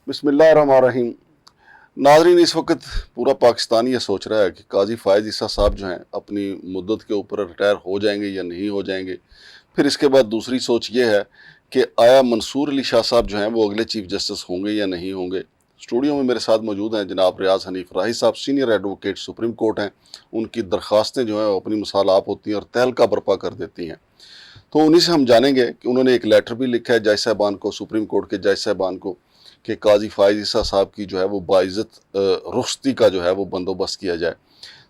बिस्मिल्लाह रहमान रहीम। नाज़रीन, इस वक्त पूरा पाकिस्तान ये सोच रहा है कि काजी फ़ायज़ ईसा साहब जो हैं अपनी मुद्दत के ऊपर रिटायर हो जाएंगे या नहीं हो जाएंगे। फिर इसके बाद दूसरी सोच ये है कि आया मंसूर अली शाह साहब जो हैं वो अगले चीफ़ जस्टिस होंगे या नहीं होंगे। स्टूडियो में मेरे साथ मौजूद हैं जनाब रियाज हनीफ राही साहब, सीनियर एडवोकेट सुप्रीम कोर्ट हैं। उनकी दरख्वास्तें जो हैं वो अपनी मसालात होती हैं और तहलका बर्पा कर देती हैं। तो उन्हीं से हम जानेंगे कि उन्होंने एक लेटर भी लिखा है जज साहबान को, सुप्रीम कोर्ट के जज साहबान को, कि काजी फ़ायज़ ईसा साहब की जो है वो बाइज़्ज़त रुख़्सती का जो है वो बंदोबस्त किया जाए।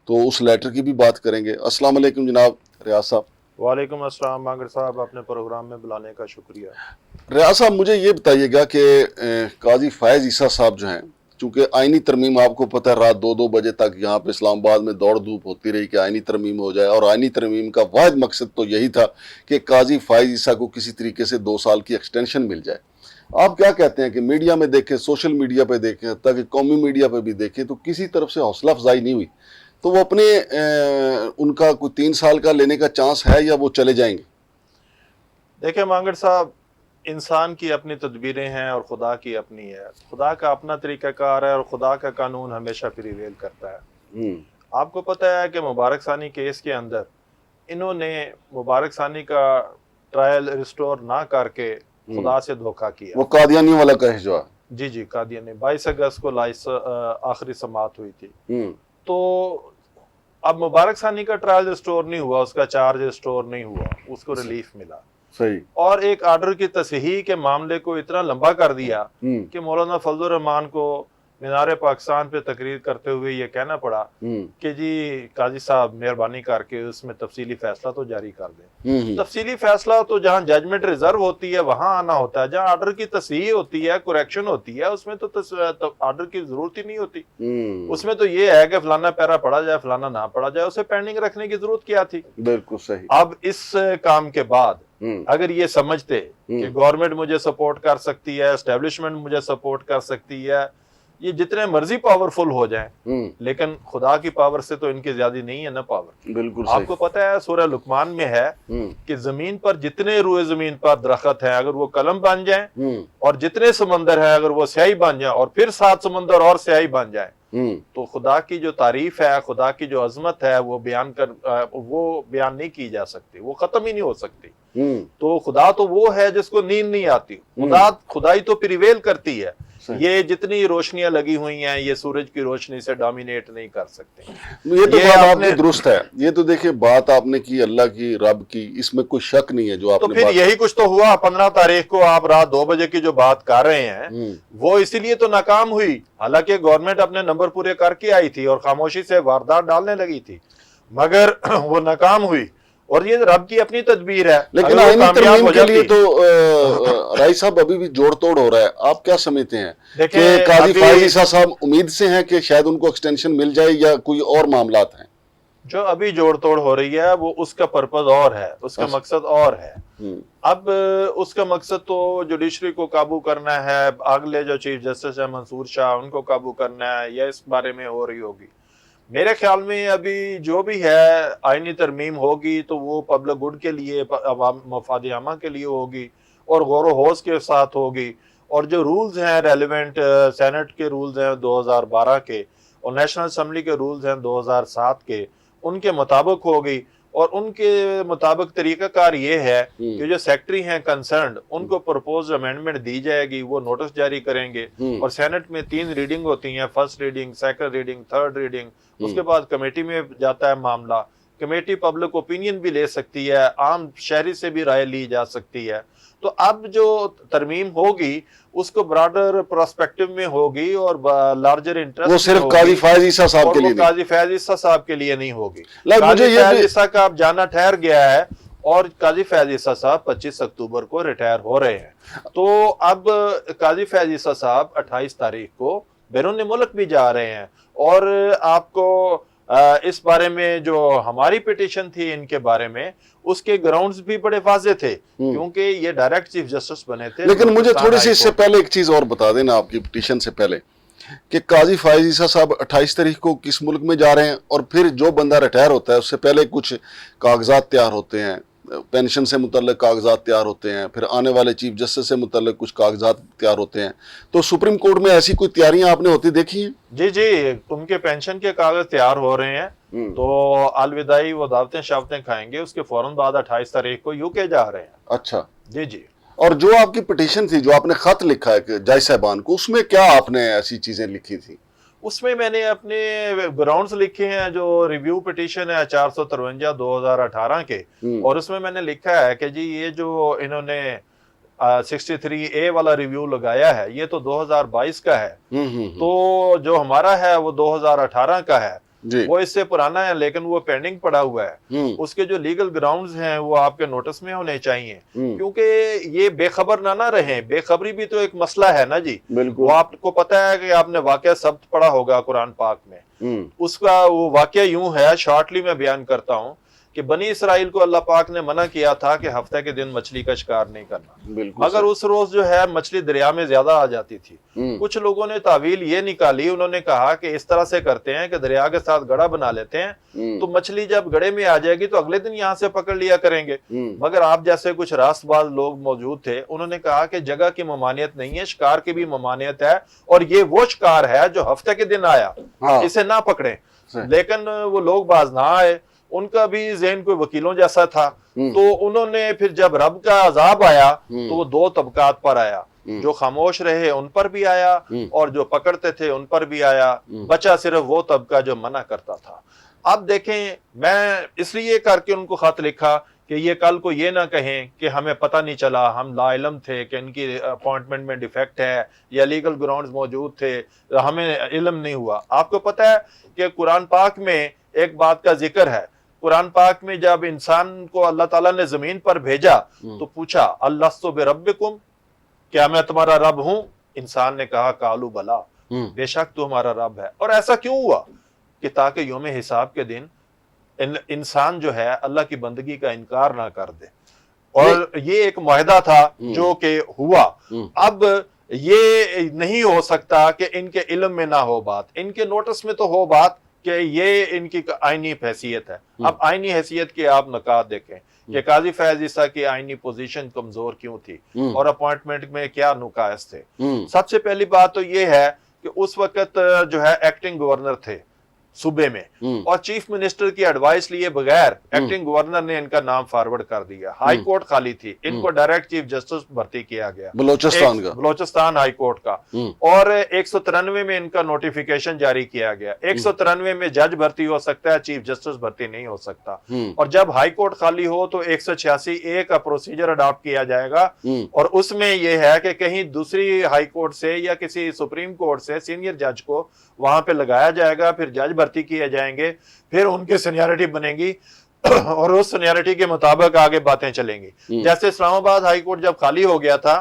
तो उस लेटर की भी बात करेंगे। अस्सलाम वालेकुम जनाब रियाज साहब। वालेकुम अस्सलाम मांगर साहब, अपने प्रोग्राम में बुलाने का शुक्रिया। रियाज साहब, मुझे ये बताइएगा कि काजी फ़ायज़ ईसा साहब जो हैं, चूँकि आइनी तरमीम आपको पता है रात 2-2 बजे तक यहाँ पे इस्लामाबाद में दौड़ धूप होती रही कि आइनी तरमीम हो जाए, और आइनी तरमीम का वाहिद मकसद तो यही था कि काजी फ़ायज़ ईसा को किसी तरीके से 2 साल की एक्सटेंशन मिल जाए। आप क्या कहते हैं कि मीडिया में देखें, सोशल मीडिया पे देखें, ताकि कौमी मीडिया पे भी देखें, तो किसी तरफ से हौसला अफजाई नहीं हुई, तो वो अपने उनका कोई 3 साल का लेने का चांस है या वो चले जाएंगे? देखिए मांगर साहब, इंसान की अपनी तदबीरें हैं और खुदा की अपनी है। खुदा का अपना तरीक़ाकार है और खुदा का कानून हमेशा प्रिवेल करता है। आपको पता है कि मुबारक सानी केस के अंदर इन्होंने मुबारक सानी का ट्रायल रिस्टोर ना करके खुदा से धोखा किया। वो कादियानी वाला केस जो है, जी कादियानी 22 अगस्त को आखिरी समाअत हुई थी। तो अब मुबारक सानी का ट्रायल रिस्टोर नहीं हुआ, उसका चार्ज रिस्टोर नहीं हुआ, उसको रिलीफ मिला। सही। और एक आर्डर की तस्हीह के मामले को इतना लंबा कर दिया कि मौलाना फजलुर रहमान को मीनार पाकिस्तान पे तकरीर करते हुए ये कहना पड़ा कि जी काजी साहब मेहरबानी करके उसमें तफसीली फैसला तो जारी कर दें। तफसीली फैसला तो जहां जजमेंट रिजर्व होती है वहां आना होता है, जहां आर्डर की तस्हीह होती है, करेक्शन होती है, उसमें तो आर्डर की जरूरत ही नहीं होती। उसमें तो ये है कि फलाना पैरा पढ़ा जाए, फलाना ना पढ़ा जाए, उसे पेंडिंग रखने की जरूरत क्या थी? बिल्कुल सही। अब इस काम के बाद अगर ये समझते कि गवर्नमेंट मुझे सपोर्ट कर सकती है, एस्टेब्लिशमेंट मुझे सपोर्ट कर सकती है, ये जितने मर्जी पावरफुल हो जाएं, लेकिन खुदा की पावर से तो इनकी ज्यादा नहीं है ना पावर। बिल्कुल आपको पता है सूरह लुकमान में है कि जमीन पर जितने रुए जमीन पर दरख्त है, अगर वो कलम बन जाए, और जितने समंदर है अगर वो स्याही बन जाए, और फिर 7 समंदर और स्याही बन जाए, तो खुदा की जो तारीफ है, खुदा की जो अजमत है, वो बयान नहीं की जा सकती, वो खत्म ही नहीं हो सकती। तो खुदा तो वो है जिसको नींद नहीं आती, खुदाई तो प्रिवेल करती है। ये जितनी रोशनियां लगी हुई हैं, ये सूरज की रोशनी से डोमिनेट नहीं कर सकते। ये तो बात आपने दुरुस्त है। ये तो देखिए बात आपने की अल्लाह की, रब की, इसमें कोई शक नहीं है जो आपने। तो फिर यही कुछ तो हुआ 15 तारीख को आप रात 2 बजे की जो बात कर रहे हैं, वो इसीलिए तो नाकाम हुई। हालांकि गवर्नमेंट अपने नंबर पूरे करके आई थी और खामोशी से वारदात डालने लगी थी, मगर वो नाकाम हुई, और ये रब की अपनी तदबीर है। लेकिन आईनी तरमीम के लिए तो राय साहब अभी भी जोड़ तोड़ हो रहा है। आप क्या समझते हैं कि काजी फ़ायज़ ईसा साहब उम्मीद से हैं कि शायद उनको एक्सटेंशन मिल जाए, या कोई और मामलात हैं? जो अभी जोड़ तोड़ हो रही है वो उसका पर्पस और है, उसका मकसद और है। अब उसका मकसद तो जुडिशरी को काबू करना है, अगले जो चीफ जस्टिस है मंसूर शाह, उनको काबू करना है, या इस बारे में हो रही होगी। मेरे ख्याल में अभी जो भी है आईनी तरमीम होगी तो वो पब्लिक गुड के लिए, मफाद आमा के लिए होगी, और गौर होश के साथ होगी। और जो रूल्स हैं रेलिवेंट, सेनेट के रूल्स हैं 2012 के, और नेशनल असेंबली के रूल्स हैं 2007 के, उनके मुताबिक होगी। और उनके मुताबिक तरीकाकार ये है कि जो सेक्रेटरी हैं कंसर्न्ड, उनको प्रपोज अमेंडमेंट दी जाएगी, वो नोटिस जारी करेंगे, और सेनेट में 3 रीडिंग होती हैं, first reading, second reading, third reading. उसके बाद कमेटी में जाता है मामला। कमेटी पब्लिक ओपिनियन भी ले सकती है, आम शहरी से भी राय ली जा सकती है। तो अब जो तरमीम होगी उसको ब्रॉडर प्रोस्पेक्टिव में होगी और लार्जर इंटरेस्ट, वो सिर्फ काजी फ़ायज़ ईसा साहब के लिए, काजी फ़ायज़ ईसा साहब के लिए नहीं होगी। काजी फ़ायज़ ईसा का अब जाना ठहर गया है, और काजी फ़ायज़ ईसा साहब 25 अक्टूबर को रिटायर हो रहे हैं। तो अब काजी फ़ायज़ ईसा साहब 28 तारीख को बैरून मुल्क भी जा रहे हैं, और आपको इस बारे में जो हमारी पिटीशन थी इनके बारे में, उसके ग्राउंड्स भी बड़े वाज़ेह थे, क्योंकि ये डायरेक्ट चीफ जस्टिस बने थे। लेकिन मुझे थोड़ी सी इससे पहले एक चीज और बता देना, आपकी पिटीशन से पहले, कि काजी फ़ायज़ ईसा साहब 28 तारीख को किस मुल्क में जा रहे हैं, और फिर जो बंदा रिटायर होता है उससे पहले कुछ कागजात तैयार होते हैं, पेंशन से मुतल्लिक कागजात तैयार होते हैं, फिर आने वाले चीफ जस्टिस से मुतल्लिक कुछ कागजात तैयार होते हैं, तो सुप्रीम कोर्ट में ऐसी कोई तैयारियां आपने होती देखी हैं? जी जी, उनके पेंशन के कागज तैयार हो रहे हैं, तो अलविदाई वो दावतें शावतें खाएंगे, उसके फौरन बाद 28 तारीख को यूके जा रहे हैं। अच्छा जी जी। और जो आपकी पिटीशन थी, जो आपने खत लिखा है जज साहबान को, उसमें क्या आपने ऐसी चीजें लिखी थी? उसमें मैंने अपने ग्राउंड्स लिखे हैं, जो रिव्यू पिटीशन है 453 2018 के, और उसमें मैंने लिखा है कि जी ये जो इन्होंने 63A वाला रिव्यू लगाया है ये तो 2022 का है, तो जो हमारा है वो 2018 का है, वो इससे पुराना है लेकिन वो पेंडिंग पड़ा हुआ है। उसके जो लीगल ग्राउंड्स हैं वो आपके नोटिस में होने चाहिए, क्योंकि ये बेखबर ना रहे। बेखबरी भी तो एक मसला है ना जी। वो आपको पता है कि आपने वाकया शब्द पढ़ा होगा कुरान पाक में, उसका वो वाकया यूं है, शॉर्टली मैं बयान करता हूं कि बनी इसराइल को अल्लाह पाक ने मना किया था कि हफ्ते के दिन मछली का शिकार नहीं करना, मगर उस रोज जो है मछली दरिया में ज्यादा आ जाती थी। कुछ लोगों ने तावील ये निकाली, उन्होंने कहा कि इस तरह से करते हैं कि दरिया के साथ गड़ा बना लेते हैं, तो मछली जब गड़े में आ जाएगी तो अगले दिन यहाँ से पकड़ लिया करेंगे। मगर आप जैसे कुछ रास्तबाज लोग मौजूद थे, उन्होंने कहा कि जगह की ममानियत नहीं है, शिकार की भी ममानियत है, और ये वो शिकार है जो हफ्ते के दिन आया, इसे ना पकड़े। लेकिन वो लोग बाज ना आए, उनका भी ज़हन कोई वकीलों जैसा था, तो उन्होंने फिर जब रब का अजाब आया तो वो दो तबकात पर आया, जो खामोश रहे उन पर भी आया और जो पकड़ते थे उन पर भी आया। बचा सिर्फ वो तबका जो मना करता था। अब देखें, मैं इसलिए करके उनको खत लिखा कि ये कल को ये ना कहें कि हमें पता नहीं चला, हम लाइलम थे कि इनकी अपॉइंटमेंट में डिफेक्ट है या लीगल ग्राउंड्स मौजूद थे, हमें इल्म नहीं हुआ। आपको पता है कि कुरान पाक में एक बात का जिक्र है। कुरान पाक में जब इंसान को अल्लाह ताला ने जमीन पर भेजा तो पूछा अल्लास्तु बिरब्बिकुम, क्या मैं तुम्हारा रब हूं? इंसान ने कहा कालू बला, बेशक तू हमारा रब है। और ऐसा क्यों हुआ कि ताकि यौम हिसाब के दिन इंसान जो है अल्लाह की बंदगी का इनकार ना कर दे। और ये एक मुआहदा था जो कि हुआ। अब ये नहीं हो सकता कि इनके इल्म में ना हो बात, इनके नोटिस में तो हो बात कि ये इनकी आईनी हैसियत है। अब आईनी हैसियत के आप नकात देखें कि काजी फैज ईसा की आईनी पोजीशन कमजोर क्यों थी और अपॉइंटमेंट में क्या नुकास थे। सबसे पहली बात तो ये है कि उस वक्त जो है एक्टिंग गवर्नर थे सूबे में, और चीफ मिनिस्टर की एडवाइस लिए बगैर एक्टिंग गवर्नर ने इनका नाम फॉरवर्ड कर दिया। हाई कोर्ट खाली थी, इनको डायरेक्ट चीफ जस्टिस भर्ती किया गया बलोचिस्तान हाई कोर्ट का, और 193 में इनका नोटिफिकेशन जारी किया गया। 193 में जज भर्ती हो सकता है, चीफ जस्टिस भर्ती नहीं हो सकता। और जब हाई कोर्ट खाली हो तो 186A का प्रोसीजर अडॉप्ट किया जाएगा, और उसमें यह है कि कहीं दूसरी हाई कोर्ट से या किसी सुप्रीम कोर्ट से सीनियर जज को वहां पे लगाया जाएगा, फिर जज भर्ती किए जाएंगे, फिर उनकी सीनियरिटी बनेगी और उस सीनियरिटी के मुताबिक आगे बातें चलेंगी। जैसे इस्लामाबाद हाई कोर्ट जब खाली हो गया था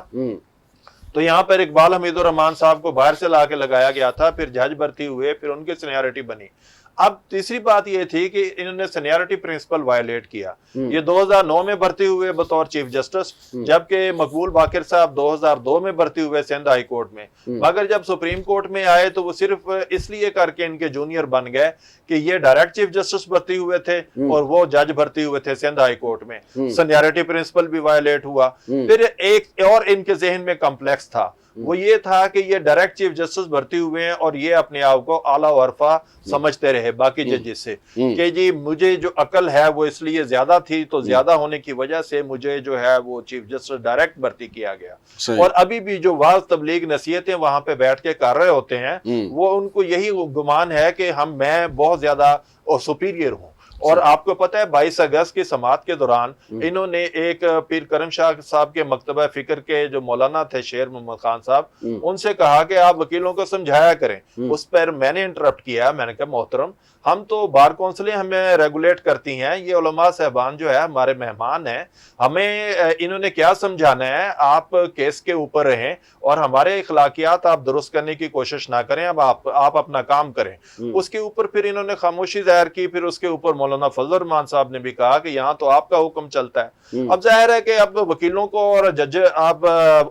तो यहाँ पर इकबाल हमीदुर रहमान साहब को बाहर से लाके लगाया गया था, फिर जज भर्ती हुए, फिर उनकी सीनियरिटी बनी। अब तीसरी बात यह थी कि इन्होंने सीनियरिटी प्रिंसिपल वायलेट किया। ये 2009 में भर्ती हुए बतौर चीफ जस्टिस, जबकि मकबूल बाकिर साहब 2002 में भर्ती हुए सिंध हाई कोर्ट में। मगर जब सुप्रीम कोर्ट में आए तो वो सिर्फ इसलिए करके इनके जूनियर बन गए कि ये डायरेक्ट चीफ जस्टिस भर्ती हुए थे और वो जज भर्ती हुए थे सिंध हाई कोर्ट में। सीनियरिटी प्रिंसिपल भी वायलेट हुआ। फिर एक और इनके जहन में कॉम्प्लेक्स था, वो ये था कि ये डायरेक्ट चीफ जस्टिस भर्ती हुए हैं और ये अपने आप को आला वरफा समझते रहे बाकी जजेस से कि जी मुझे जो अकल है वो इसलिए ज्यादा थी, तो ज्यादा होने की वजह से मुझे जो है वो चीफ जस्टिस डायरेक्ट भर्ती किया गया। और अभी भी जो वाज तबलीग नसीहतें वहां पे बैठ के कर रहे होते हैं, वो उनको यही गुमान है कि मैं बहुत ज्यादा सुपीरियर हूँ। और आपको पता है 22 अगस्त की समात के दौरान इन्होंने एक पीर करम शाह साहब के मकतबा फिक्र के जो मौलाना थे शेर मोहम्मद खान साहब, उनसे कहा कि आप वकीलों को समझाया करें। उस पर मैंने इंटरप्ट किया, मैंने कहा मोहतरम हम तो बार काउंसिलें हमें रेगुलेट करती हैं, ये उलमा साहबान जो है हमारे मेहमान हैं, हमें इन्होंने क्या समझाना है। आप केस के ऊपर रहें और हमारे इखलाकियात आप दुरुस्त करने की कोशिश ना करें, अब आप अपना काम करें। उसके ऊपर फिर इन्होंने खामोशी जाहिर की। फिर उसके ऊपर مولانا فضل الرحمان صاحب نے بھی کہا کہ یہاں تو آپ کا حکم چلتا ہے. اب ظاہر ہے کہ اب وکیلوں کو اور جج آپ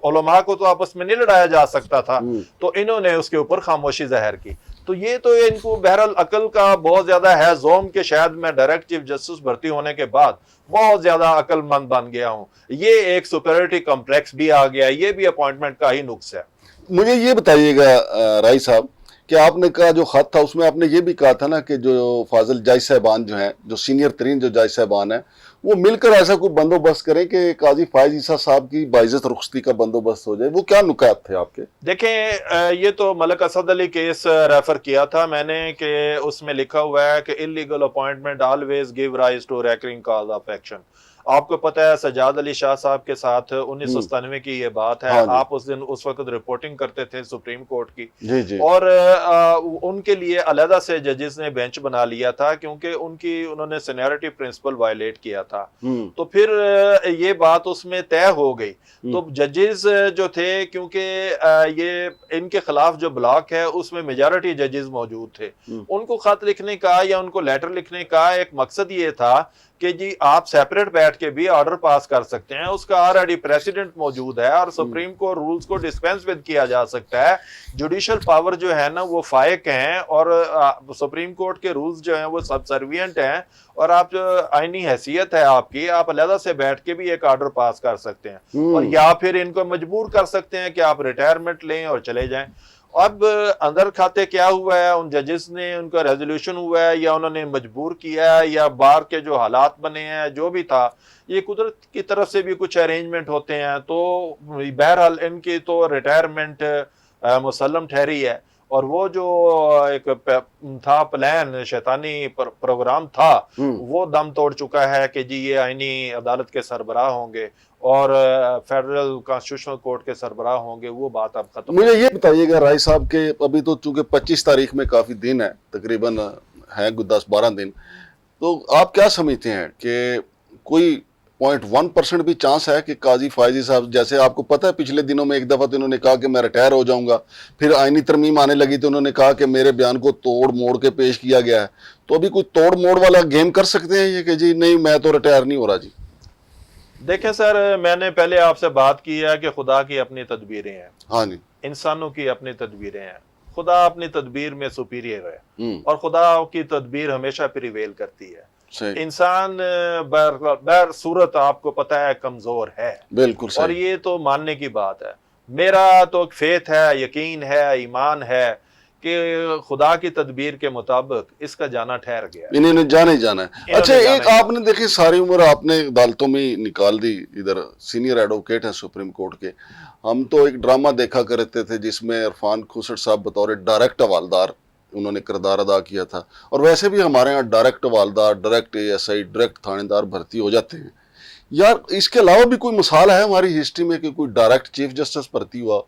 علماء کو تو آپس میں نہیں لڑایا جا سکتا تھا, تو انہوں نے اس کے اوپر خاموشی ظاہر کی. تو یہ تو ان کو بہرحال عقل کا بہت زیادہ ہے زوم کہ شاید میں ڈائریکٹ چیف جسٹس بھرتی ہونے کے بعد بہت زیادہ عقل مند بن گیا ہوں. یہ ایک سپیریٹی کمپلیکس بھی آ گیا, یہ بھی اپوائنٹمنٹ کا ہی نقص ہے. مجھے یہ بتائیے گا رائی صاحب کہ آپ نے کہا جو خط تھا اس میں آپ نے یہ بھی کہا تھا نا کہ جو فاضل جج صاحبان جو ہیں, جو سینئر ترین جو جج صاحبان ہیں, وہ مل کر ایسا کوئی بندوبست کریں کہ قاضی فائز عیسیٰ صاحب کی باعزت رخصتی کا بندوبست ہو جائے. وہ کیا نکات تھے آپ کے؟ دیکھیں یہ تو ملک اسد علی کیس ریفر کیا تھا میں نے کہ اس میں لکھا ہوا ہے کہ illegal appointment always give rise to recurring cause of action. آپ کو پتہ ہے سجاد علی شاہ صاحب کے ساتھ 1997 کی یہ بات ہے. آپ اس دن اس وقت رپورٹنگ کرتے تھے سپریم کورٹ کی, اور ان کے لیے علیحدہ سے ججز نے بینچ بنا لیا تھا کیونکہ انہوں نے سینیئرٹی پرنسپل وائلیٹ کیا تھا. تو پھر یہ بات اس میں طے ہو گئی. تو ججز جو تھے, کیونکہ یہ ان کے خلاف جو بلاک ہے اس میں میجارٹی ججز موجود تھے, ان کو خط لکھنے کا یا ان کو لیٹر لکھنے کا ایک مقصد یہ تھا کہ جی آپ سیپریٹ بیٹھ کے بھی آرڈر پاس کر سکتے ہیں, اس کا آلریڈی پریسیڈنٹ موجود ہے اور سپریم کو رولز کو ڈسپینس ود کیا جا سکتا ہے. جوڈیشل پاور جو ہے نا وہ فائق ہیں, اور سپریم کورٹ کے رولز جو ہیں وہ سب سروینٹ ہیں, اور آپ جو آئینی حیثیت ہے آپ کی, آپ علیحدہ سے بیٹھ کے بھی ایک آرڈر پاس کر سکتے ہیں, اور یا پھر ان کو مجبور کر سکتے ہیں کہ آپ ریٹائرمنٹ لیں اور چلے جائیں. اب اندر کھاتے کیا ہوا ہے, ان ججز نے ان کا ریزولوشن ہوا ہے یا انہوں نے مجبور کیا ہے یا بار کے جو حالات بنے ہیں, جو بھی تھا یہ قدرت کی طرف سے بھی کچھ ارینجمنٹ ہوتے ہیں. تو بہرحال ان کی تو ریٹائرمنٹ مسلم ٹھہری ہے, اور وہ جو ایک تھا پلان شیطانی پروگرام تھا وہ دم توڑ چکا ہے کہ جی یہ آئینی عدالت کے سربراہ ہوں گے اور فیڈرل کانسٹیٹیوشنل کورٹ کے سربراہ ہوں گے, وہ بات اب ختم. مجھے یہ بتائیے گا رائی صاحب کہ ابھی تو چونکہ 25 تاریخ میں کافی دن ہے, تقریباً ہیں 10-12 دن, تو آپ کیا سمجھتے ہیں کہ کوئی 0.1% بھی چانس ہے کہ قاضی فائزی صاحب, جیسے آپ کو پتہ ہے پچھلے دنوں میں ایک دفعہ تو انہوں نے کہا کہ میں ریٹائر ہو جاؤں گا, پھر آئینی ترمیم آنے لگی تو انہوں نے کہا کہ میرے بیان کو توڑ موڑ کے پیش کیا گیا ہے, تو ابھی کوئی توڑ موڑ والا گیم کر سکتے ہیں یہ کہ جی نہیں میں تو ریٹائر نہیں ہو رہا؟ جی دیکھیں سر, میں نے پہلے آپ سے بات کی ہے کہ خدا کی اپنی تدبیریں ہیں, ہاں جی, انسانوں کی اپنی تدبیریں ہیں. خدا اپنی تدبیر میں سپیریئر ہے, اور خدا کی تدبیر ہمیشہ پریویل کرتی ہے. انسان بہر صورت آپ کو پتہ ہے کمزور ہے, بالکل صحیح, اور یہ تو ماننے کی بات ہے. میرا تو فیتھ ہے, یقین ہے, ایمان ہے کہ خدا کی تدبیر کے مطابق اس کا جانا ٹھہر گیا, انہیں نے جانا ہی جانا ہے. اچھا ایک آپ نے دیکھیں ساری عمر آپ نے عدالتوں میں نکال دی, ادھر سینئر ایڈوکیٹ ہیں سپریم کورٹ کے, ہم تو ایک ڈرامہ دیکھا کرتے تھے جس میں عرفان کھوسٹ صاحب بطور ڈائریکٹ حوالدار انہوں نے کردار ادا کیا تھا, اور ویسے بھی ہمارے ہاں ڈائریکٹ حوالدار, ڈائریکٹ ASI, ڈائریکٹ تھانے دار بھرتی ہو جاتے ہیں. یار اس کے علاوہ بھی کوئی مثال ہے ہماری ہسٹری میں کہ کوئی ڈائریکٹ چیف جسٹس بھرتی ہوا؟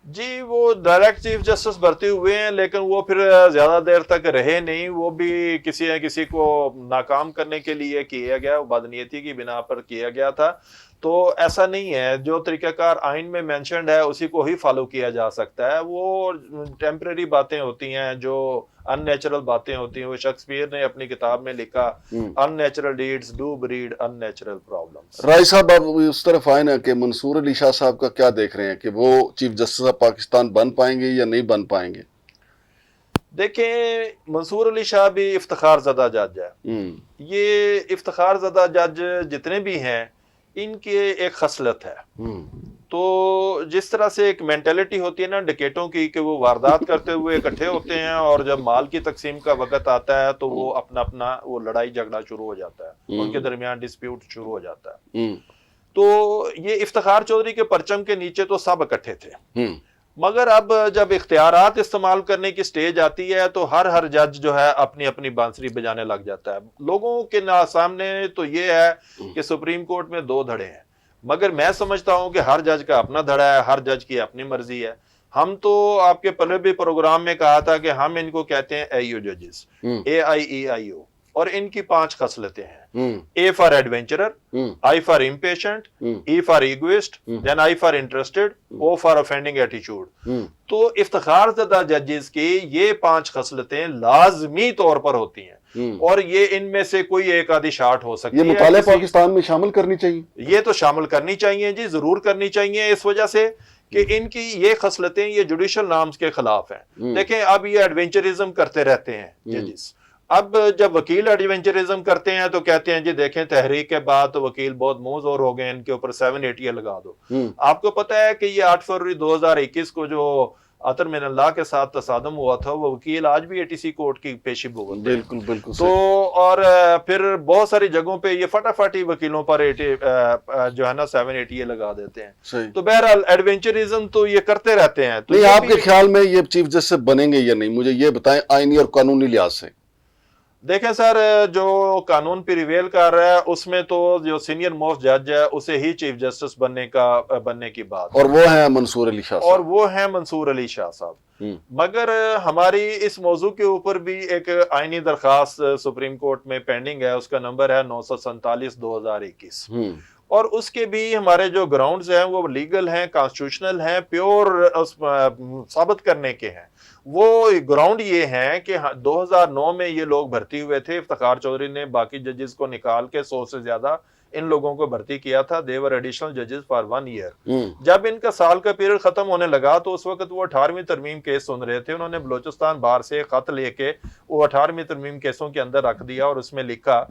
جی وہ ڈائریکٹ چیف جسٹس بھرتی ہوئے ہیں, لیکن وہ پھر زیادہ دیر تک رہے نہیں, وہ بھی کسی نہ کسی کو ناکام کرنے کے لیے کیا گیا, بدنیتی کی بنا پر کیا گیا تھا. تو ایسا نہیں ہے, جو طریقہ کار آئین میں مینشنڈ ہے اسی کو ہی فالو کیا جا سکتا ہے. وہ ٹیمپریری باتیں ہوتی ہیں, جو ان نیچرل باتیں ہوتی ہیں. وہ شیکسپیئر نے اپنی کتاب میں لکھا, unnatural deeds do breed unnatural problems. Rai صاحب آپ اس طرف آئے نا کہ منصور علی شاہ صاحب کا کیا دیکھ رہے ہیں کہ وہ چیف جسٹس آف پاکستان بن پائیں گے یا نہیں بن پائیں گے؟ دیکھیں منصور علی شاہ بھی افتخار زدہ جج ہے. یہ افتخار زدہ جج جتنے بھی ہیں ان کی ایک خصلت ہے. تو جس طرح سے ایک مینٹلٹی ہوتی ہے نا ڈکیٹوں کی کہ وہ واردات کرتے ہوئے اکٹھے ہوتے ہیں, اور جب مال کی تقسیم کا وقت آتا ہے تو وہ اپنا وہ لڑائی جھگڑا شروع ہو جاتا ہے, ان کے درمیان ڈسپیوٹ شروع ہو جاتا ہے. تو یہ افتخار چودھری کے پرچم کے نیچے تو سب اکٹھے تھے, مگر اب جب اختیارات استعمال کرنے کی سٹیج آتی ہے تو ہر جج جو ہے اپنی اپنی بانسری بجانے لگ جاتا ہے. لوگوں کے سامنے تو یہ ہے کہ سپریم کورٹ میں 2 دھڑے ہیں, مگر میں سمجھتا ہوں کہ ہر جج کا اپنا دھڑا ہے, ہر جج کی اپنی مرضی ہے. ہم تو آپ کے پہلے بھی پروگرام میں کہا تھا کہ ہم ان کو کہتے ہیں AIO ججز, AIEIO, اور ان کی 5 خصلتیں ہیں. A for adventurer, I for impatient, E for egoist, then I for interested, O for offending attitude. تو افتخار زدہ ججز کی یہ 5 خصلتیں لازمی طور پر ہوتی ہیں. اور یہ ان میں سے کوئی ایک آدھی شارٹ ہو سکتی ہے. یہ مطالعہ پاکستان میں شامل کرنی چاہیے. یہ تو شامل کرنی چاہیے جی، ضرور کرنی چاہیے، اس وجہ سے کہ ان کی یہ خصلتیں یہ جوڈیشل نارمز کے خلاف ہیں. دیکھیں اب یہ ایڈونچرزم کرتے رہتے ہیں ججز. اب جب وکیل ایڈونچرزم کرتے ہیں تو کہتے ہیں جی دیکھیں تحریک کے بعد تو وکیل بہت منہ زور ہو گئے، ان کے اوپر 780 لگا دو. آپ کو پتہ ہے کہ یہ 8 فروری 2021 کو جو عطر من اللہ کے ساتھ تصادم ہوا تھا، وہ وکیل آج بھی ATC کورٹ کی پیشی بھگت. بالکل بالکل. تو اور پھر بہت ساری جگہوں پہ یہ فٹافٹ وکیلوں پر جو ہے نا 780 لگا دیتے ہیں. تو بہرحال ایڈونچرزم تو یہ کرتے رہتے ہیں. تو آپ کے خیال میں یہ چیف جسٹس بنیں گے یا نہیں، مجھے یہ بتائیں آئینی اور قانونی لحاظ سے. دیکھیں سر، جو قانون پریویل کر رہا ہے اس میں تو جو سینئر موسٹ جج ہے اسے ہی چیف جسٹس بننے کی بات، اور وہ ہیں منصور علی شاہ صاحب. اور وہ ہیں منصور علی شاہ صاحب. مگر ہماری اس موضوع کے اوپر بھی ایک آئینی درخواست سپریم کورٹ میں پینڈنگ ہے، اس کا نمبر ہے 947/2021. اور اس کے بھی ہمارے جو گراؤنڈز ہیں وہ لیگل ہیں، کانسٹیٹیوشنل ہیں، پیور ثابت کرنے کے ہیں. وہ گراؤنڈ یہ ہیں کہ 2009 میں یہ لوگ بھرتی ہوئے تھے، افتخار چودھری نے باقی ججز کو نکال کے 100 سے زیادہ ان لوگوں کو بھرتی کیا تھا. دیور ایڈیشنل ججز فار 1 ایئر. جب ان کا سال کا پیریڈ ختم ہونے لگا تو اس وقت وہ 18ویں ترمیم کیس سن رہے تھے. انہوں نے بلوچستان بار سے خط لے کے وہ 18ویں ترمیم کیسوں کے اندر رکھ دیا اور اس میں لکھا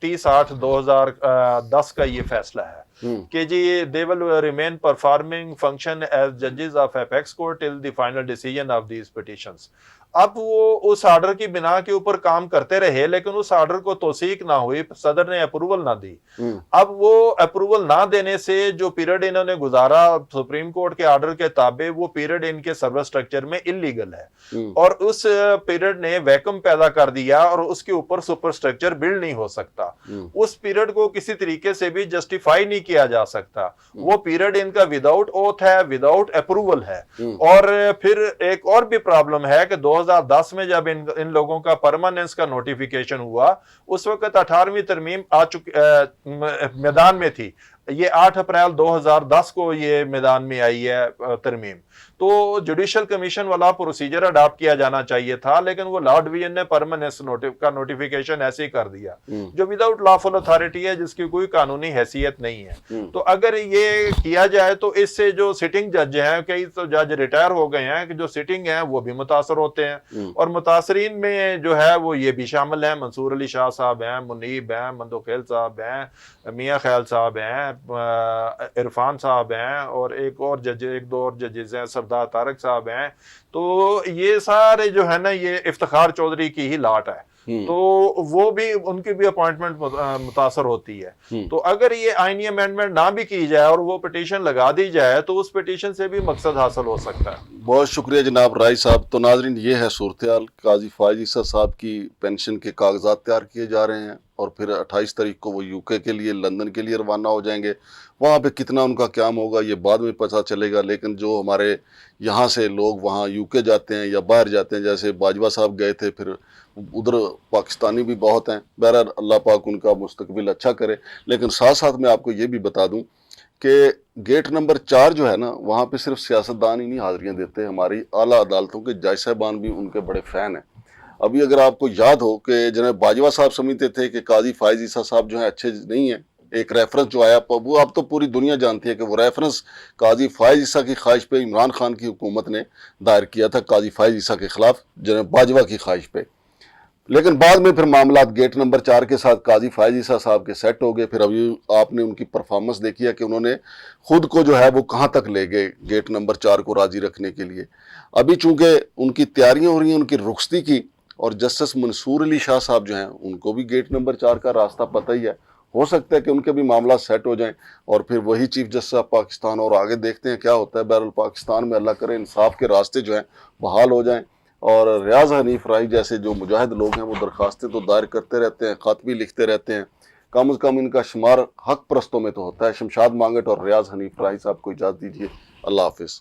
30/8/2010 کا یہ فیصلہ ہے کہ جی they will remain performing function as judges of apex court till the final decision of these petitions. اب وہ اس آرڈر کی بنا کے اوپر کام کرتے رہے لیکن اس آرڈر کو توثیق نہ ہوئی، صدر نے اپروول نہ دی. اب وہ اپروول نہ دینے سے جو پیریڈ انہوں نے گزارا سپریم کورٹ کے آرڈر کے تابع، وہ پیریڈ ان کے سروس سٹرکچر میں انلیگل ہے اور اس پیریڈ نے ویکم پیدا کر دیا اور اس کے اوپر سپر سٹرکچر بلڈ نہیں ہو سکتا. اس پیریڈ کو کسی طریقے سے بھی جسٹیفائی نہیں کیا جا سکتا. وہ پیریڈ ان کا وداؤٹ اوتھ ہے، وداؤٹ اپروول ہے. اور پھر ایک اور بھی پرابلم ہے کہ 2010 میں جب ان لوگوں کا پرماننس کا نوٹیفیکیشن ہوا، اس وقت 18ویں ترمیم میدان میں تھی. یہ 8 اپریل 2010 کو یہ میدان میں آئی ہے ترمیم. تو جوڈیشل کمیشن والا پروسیجر اڈاپٹ کیا جانا چاہیے تھا، لیکن وہ لا ڈویژن نے پرماننس کا نوٹیفیکیشن ایسے ہی کر دیا جو وداؤٹ لافل اتھارٹی ہے، جس کی کوئی قانونی حیثیت نہیں ہے. تو اگر یہ کیا جائے تو اس سے جو سٹنگ جج ہیں، کئی تو جج ریٹائر ہو گئے ہیں، کہ جو سٹنگ ہیں وہ بھی متاثر ہوتے ہیں. اور متاثرین میں جو ہے وہ یہ بھی شامل ہیں، منصور علی شاہ صاحب ہیں، منیب ہیں، مندوخیل صاحب ہیں، میاں خیال صاحب ہیں، عرفان صاحب ہیں، اور ایک دو اور ججز ہیں، سردار طارق صاحب ہیں. تو یہ سارے جو ہے نا یہ افتخار چودھری کی ہی لاٹ ہے. تو وہ بھی ان کی بھی اپوائنٹمنٹ متاثر ہوتی ہے. تو اگر یہ آئینی امینڈمنٹ نہ بھی کی جائے اور وہ پٹیشن لگا دی جائے تو اس پٹیشن سے بھی مقصد حاصل ہو سکتا ہے. بہت شکریہ جناب رائی صاحب. تو ناظرین یہ ہے صورتحال. قاضی فائز عیسیٰ صاحب کی پینشن کے کاغذات تیار کیے جا رہے ہیں اور پھر 28 تاریخ کو وہ UK کے لیے، لندن کے لیے روانہ ہو جائیں گے. وہاں پہ کتنا ان کا قیام ہوگا یہ بعد میں پتہ چلے گا. لیکن جو ہمارے یہاں سے لوگ وہاں UK جاتے ہیں یا باہر جاتے ہیں، جیسے باجوہ صاحب گئے تھے، پھر ادھر پاکستانی بھی بہت ہیں. بہرحال اللہ پاک ان کا مستقبل اچھا کرے. لیکن ساتھ ساتھ میں آپ کو یہ بھی بتا دوں کہ گیٹ نمبر 4 جو ہے نا، وہاں پہ صرف سیاستدان ہی نہیں حاضریاں دیتے، ہماری اعلیٰ عدالتوں کے جج صاحبان بھی ان کے بڑے فین ہیں. ابھی اگر آپ کو یاد ہو کہ جناب باجوہ صاحب سمجھتے تھے کہ قاضی فائز عیسیٰ صاحب جو ہیں اچھے نہیں ہیں، ایک ریفرنس جو آیا وہ اب تو پوری دنیا جانتی ہے کہ وہ ریفرنس قاضی فائز عیسیٰ کی خواہش پہ عمران خان کی حکومت نے دائر کیا تھا قاضی فائز عیسیٰ کے خلاف جناب باجوہ کی خواہش پہ. لیکن بعد میں پھر معاملات گیٹ نمبر 4 کے ساتھ قاضی فائز عیسیٰ صاحب کے سیٹ ہو گئے. پھر ابھی آپ نے ان کی پرفارمنس دیکھی ہے کہ انہوں نے خود کو جو ہے وہ کہاں تک لے گئے گیٹ نمبر 4 کو راضی رکھنے کے لیے. ابھی چونکہ ان کی تیاریاں ہو رہی ہیں ان کی رخصتی کی، اور جسٹس منصور علی شاہ صاحب جو ہیں ان کو بھی گیٹ نمبر 4 کا راستہ پتہ ہی ہے. ہو سکتا ہے کہ ان کے بھی معاملات سیٹ ہو جائیں اور پھر وہی چیف جسٹس آف پاکستان، اور آگے دیکھتے ہیں کیا ہوتا ہے. بہرحال پاکستان میں اللہ کرے انصاف کے راستے جو ہیں بحال ہو جائیں. اور ریاض حنیف رائی جیسے جو مجاہد لوگ ہیں وہ درخواستیں تو دائر کرتے رہتے ہیں، خط بھی لکھتے رہتے ہیں. کم از کم ان کا شمار حق پرستوں میں تو ہوتا ہے. شمشاد مانگٹ اور ریاض حنیف رائی صاحب کو اجازت دیجیے. اللہ حافظ.